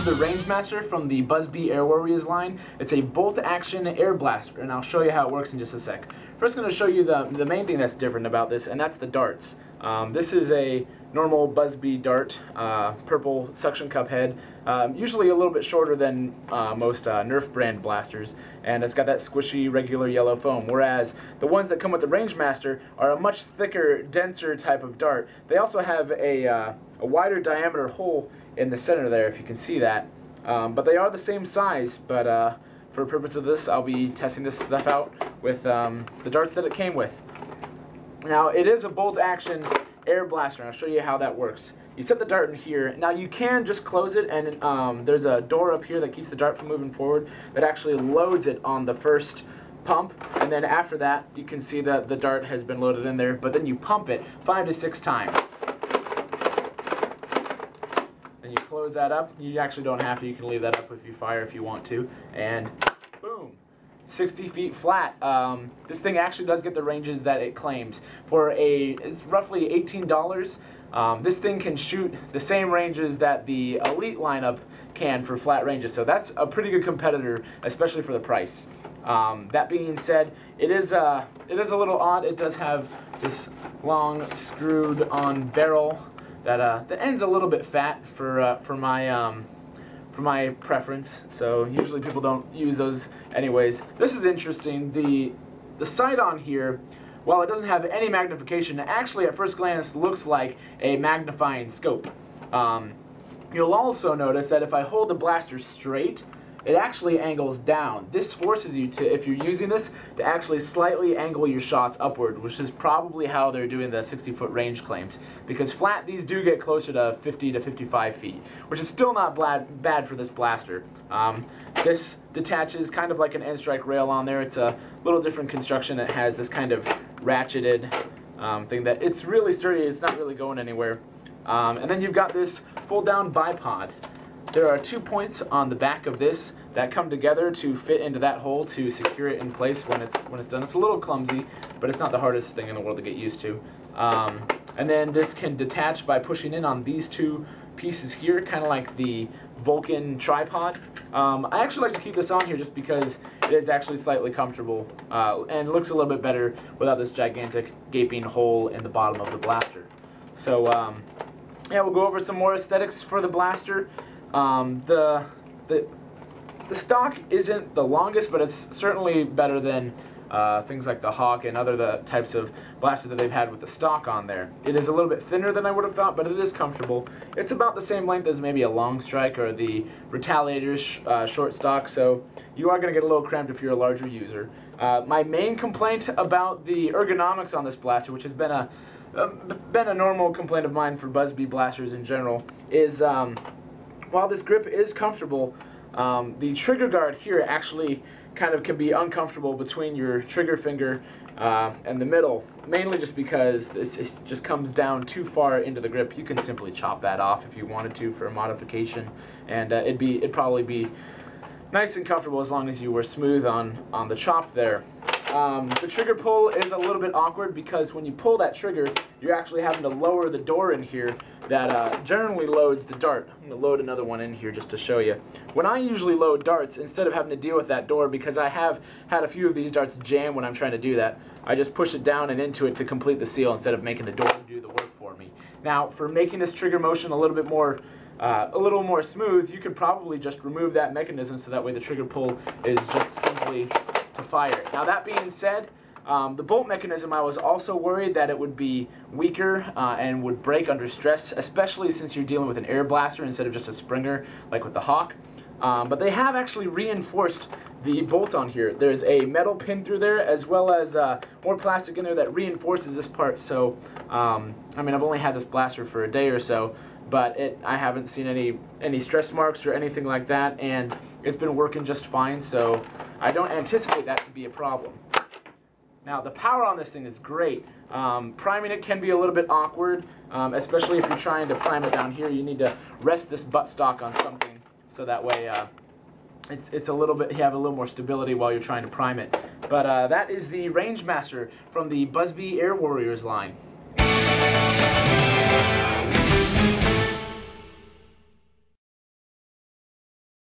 the Rangemaster from the Buzzbee Air Warriors line. It's a bolt-action Airblaster, and I'll show you how it works in just a sec. First, I'm going to show you the main thing that's different about this, and that's the darts. This is a normal Buzzbee dart, purple suction cup head, usually a little bit shorter than most Nerf brand blasters, and it's got that squishy regular yellow foam, whereas the ones that come with the Rangemaster are a much thicker, denser type of dart. They also have a wider diameter hole in the center there, if you can see that, but they are the same size, but for the purpose of this, I'll be testing this stuff out with the darts that it came with. Now, it is a bolt-action Airblaster, and I'll show you how that works. You set the dart in here. Now, you can just close it, and there's a door up here that keeps the dart from moving forward that actually loads it on the first pump, and then after that, you can see that the dart has been loaded in there, but then you pump it 5 to 6 times. And you close that up. You actually don't have to. You can leave that up if you fire if you want to, and boom. 60 feet flat. This thing actually does get the ranges that it claims. It's roughly $18. This thing can shoot the same ranges that the Elite lineup can for flat ranges, so that's a pretty good competitor, especially for the price. That being said, it is a little odd. It does have this long screwed-on barrel that the end's a little bit fat for my preference, so usually people don't use those anyways. This is interesting. The sight on here, while it doesn't have any magnification, it actually at first glance looks like a magnifying scope. You'll also notice that if I hold the blaster straight, it actually angles down. This forces you to, if you're using this, to actually slightly angle your shots upward, which is probably how they're doing the 60-foot range claims. Because flat, these do get closer to 50 to 55 feet, which is still not bad for this blaster. This detaches kind of like an end strike rail on there. It's a little different construction. It has this kind of ratcheted thing that it's really sturdy. It's not really going anywhere. And then you've got this fold-down bipod. There are 2 points on the back of this that come together to fit into that hole to secure it in place when it's done. It's a little clumsy, but it's not the hardest thing in the world to get used to. And then this can detach by pushing in on these 2 pieces here, kind of like the Vulcan tripod. I actually like to keep this on here just because it is actually slightly comfortable and looks a little bit better without this gigantic gaping hole in the bottom of the blaster. So yeah, we'll go over some more aesthetics for the blaster. The stock isn't the longest, but it's certainly better than things like the Hawk and other types of blasters that they've had with the stock on there. It is a little bit thinner than I would have thought, but it is comfortable. It's about the same length as maybe a long strike or the Retaliator's short stock, so you are going to get a little cramped if you're a larger user. My main complaint about the ergonomics on this blaster, which has been a normal complaint of mine for Buzzbee blasters in general, is while this grip is comfortable, the trigger guard here actually kind of can be uncomfortable between your trigger finger and the middle, mainly just because it just comes down too far into the grip. You can simply chop that off if you wanted to for a modification, and it'd probably be nice and comfortable as long as you were smooth on the chop there. The trigger pull is a little bit awkward because when you pull that trigger, you're actually having to lower the door in here that generally loads the dart. I'm going to load another one in here just to show you. When I usually load darts, instead of having to deal with that door, because I have had a few of these darts jam when I'm trying to do that, I just push it down and into it to complete the seal instead of making the door do the work for me. Now, for making this trigger motion a little more smooth, you could probably just remove that mechanism so that way the trigger pull is just simply to fire. Now, that being said, the bolt mechanism, I was also worried that it would be weaker and would break under stress, especially since you're dealing with an Airblaster instead of just a Springer like with the Hawk. But they have actually reinforced the bolt on here. There's a metal pin through there as well as more plastic in there that reinforces this part. So, I mean, I've only had this blaster for a day or so, but I haven't seen any stress marks or anything like that, and it's been working just fine, so I don't anticipate that to be a problem. Now, the power on this thing is great. Priming it can be a little bit awkward, especially if you're trying to prime it down here. You need to rest this buttstock on something so that way it's a little bit, you have a little more stability while you're trying to prime it. But that is the Rangemaster from the Buzzbee Air Warriors line.